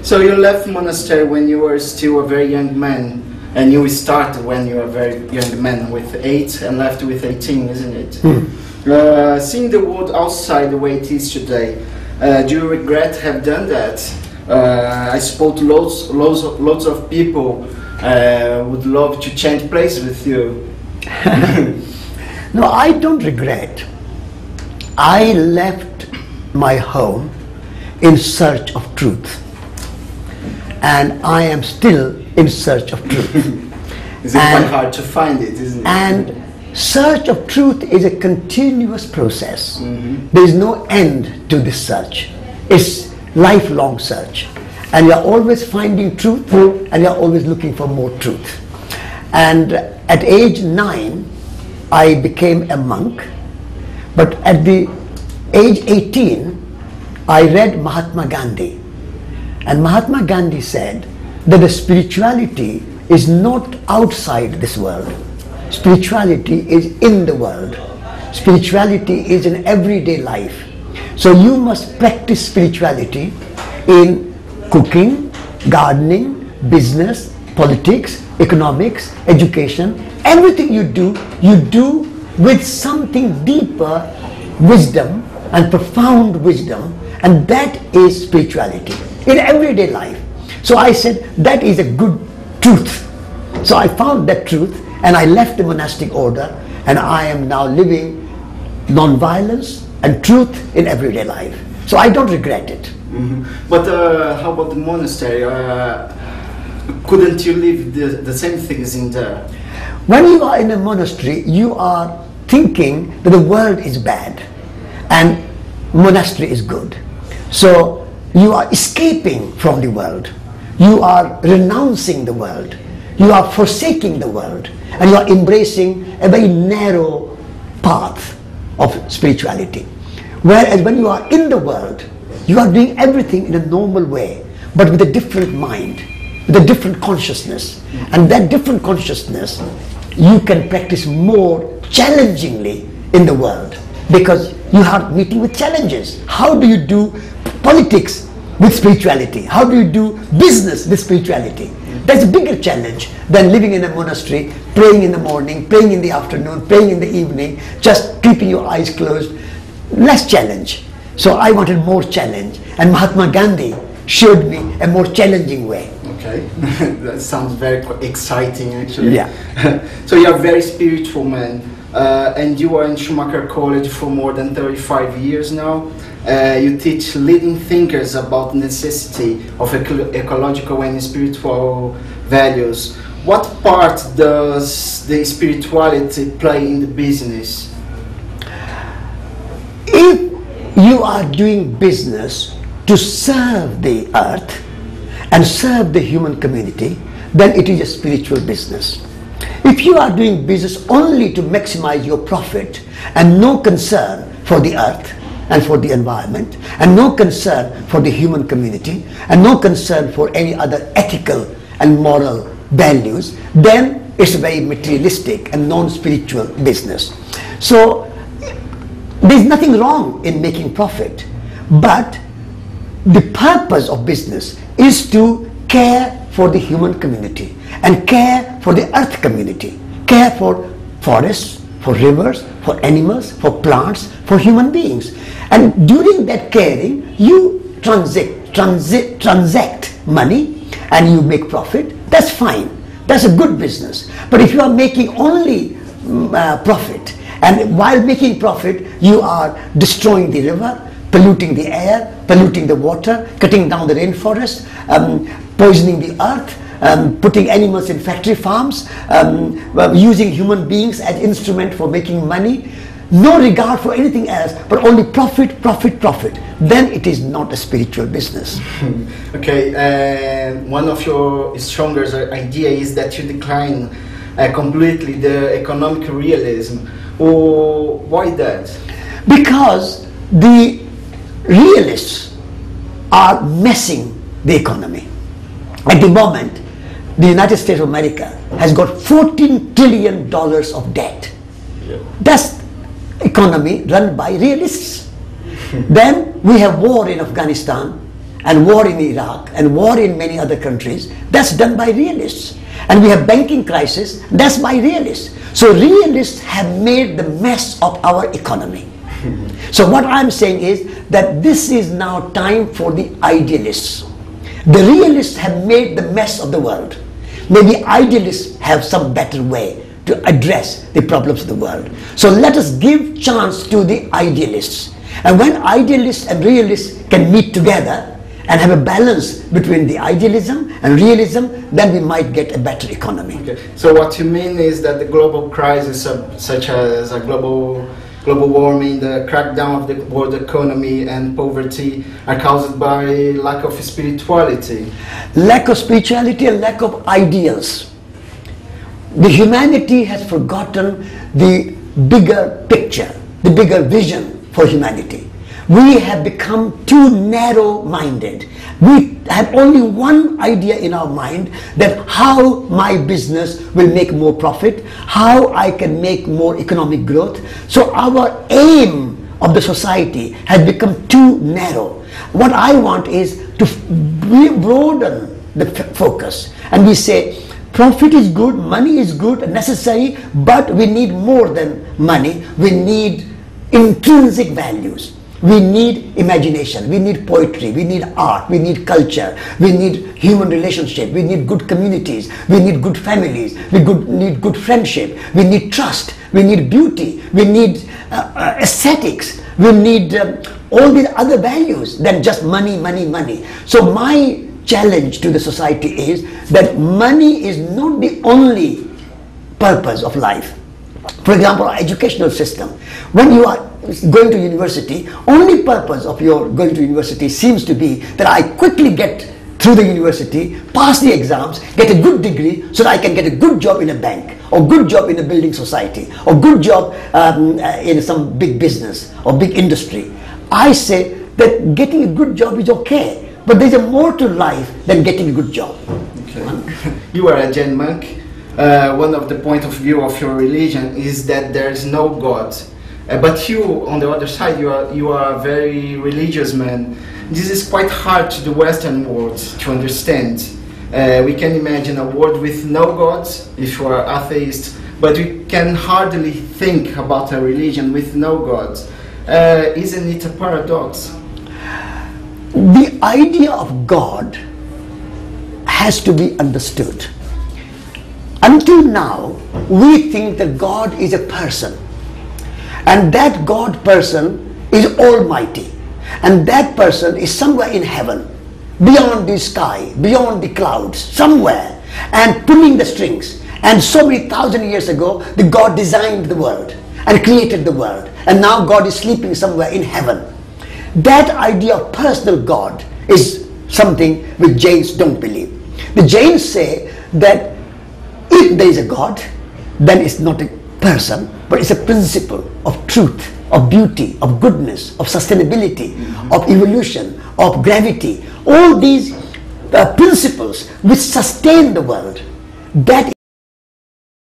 So you left monastery when you were still a very young man, and you started when you were a very young man with 8 and left with 18, isn't it? Seeing the world outside the way it is today, do you regret have done that? I suppose lots of people would love to change place with you. No, I don't regret. I left my home in search of truth, and I am still in search of truth. It's quite hard to find it, isn't it? And search of truth is a continuous process. There is no end to this search. It's lifelong search, and you're always finding truth, and you're always looking for more truth. And at age 9, I became a monk, but at the age 18, I read Mahatma Gandhi, and Mahatma Gandhi said that the spirituality is not outside this world. Spirituality is in the world. Spirituality is in everyday life. So you must practice spirituality in cooking, gardening, business, politics, economics, education. Everything you do with something deeper wisdom and profound wisdom, and that is spirituality in everyday life. So I said that is a good truth. So I found that truth, and I left the monastic order, and I am now living non-violence and truth in everyday life. So I don't regret it. But how about the monastery? Couldn't you live the same things in there? When you are in a monastery, you are thinking that the world is bad and monastery is good. So you are escaping from the world. You are renouncing the world. You are forsaking the world, and you are embracing a very narrow path of spirituality. Whereas when you are in the world, you are doing everything in a normal way, but with a different mind, with a different consciousness. And that different consciousness, you can practice more challengingly in the world, because you are meeting with challenges. How do you do politics with spirituality? How do you do business with spirituality? That's a bigger challenge than living in a monastery, praying in the morning, praying in the afternoon, praying in the evening, just keeping your eyes closed. Less challenge. So I wanted more challenge, and Mahatma Gandhi showed me a more challenging way. Okay, that sounds very exciting actually. Yeah. So you are a very spiritual man, and you are in Schumacher College for more than 35 years now. You teach leading thinkers about necessity of ecological and spiritual values. What part does the spirituality play in the business? If you are doing business to serve the earth and serve the human community, then it is a spiritual business. If you are doing business only to maximize your profit and no concern for the earth and for the environment, and no concern for the human community, and no concern for any other ethical and moral values, then it's a very materialistic and non-spiritual business. So there's nothing wrong in making profit, but the purpose of business is to care for the human community and care for the earth community, care for forests, for rivers, for animals, for plants, for human beings. And during that caring, you transact money and you make profit. That's fine. That's a good business. But if you are making only profit, and while making profit, you are destroying the river, polluting the air, polluting the water, cutting down the rainforest, poisoning the earth, putting animals in factory farms, using human beings as instrument for making money, no regard for anything else, but only profit, profit, profit, then it is not a spiritual business. Okay, one of your strongest idea is that you decline completely the economic realism. Oh, why that? Because the realists are messing the economy. At the moment, the United States of America has got $14 trillion of debt. That's economy run by realists. Then we have war in Afghanistan, and war in Iraq and war in many other countries, that's done by realists. And we have banking crisis, that's by realists. So realists have made the mess of our economy. So what I'm saying is that this is now time for the idealists. The realists have made the mess of the world. Maybe idealists have some better way to address the problems of the world. So let us give chance to the idealists. And when idealists and realists can meet together and have a balance between the idealism and realism, then we might get a better economy. Okay. So what you mean is that the global crisis, such as a global warming, the crackdown of the world economy and poverty, are caused by lack of spirituality. Lack of spirituality and lack of ideals. The humanity has forgotten the bigger picture, the bigger vision for humanity. We have become too narrow-minded. We have only one idea in our mind, that how my business will make more profit, how I can make more economic growth. So our aim of the society has become too narrow. What I want is to broaden the focus, and we say profit is good, money is good, necessary, but we need more than money. We need intrinsic values. We need imagination, we need poetry, we need art, we need culture, we need human relationship, we need good communities, we need good families, we need good friendship, we need trust, we need beauty, we need aesthetics, we need all these other values than just money, money, money. So my challenge to the society is that money is not the only purpose of life. For example, our educational system. When you are going to university, only purpose of your going to university seems to be that I quickly get through the university, pass the exams, get a good degree so that I can get a good job in a bank, or good job in a building society, or good job in some big business or big industry. I say that getting a good job is okay, but there's more to life than getting a good job. Okay. You are a Jain monk. One of the point of view of your religion is that there is no God. But you, on the other side, you are a very religious man. This is quite hard to the Western world to understand. We can imagine a world with no God if you are atheist, but we can hardly think about a religion with no God. Isn't it a paradox? The idea of God has to be understood. Until now, we think that God is a person, and that God person is almighty, and that person is somewhere in heaven, beyond the sky, beyond the clouds, somewhere, and pulling the strings. And so many thousand years ago, the God designed the world and created the world, and now God is sleeping somewhere in heaven. That idea of personal God is something which Jains don't believe. The Jains say that if there is a God, then it's not a person, but it's a principle of truth, of beauty, of goodness, of sustainability, of evolution, of gravity. All these principles which sustain the world, that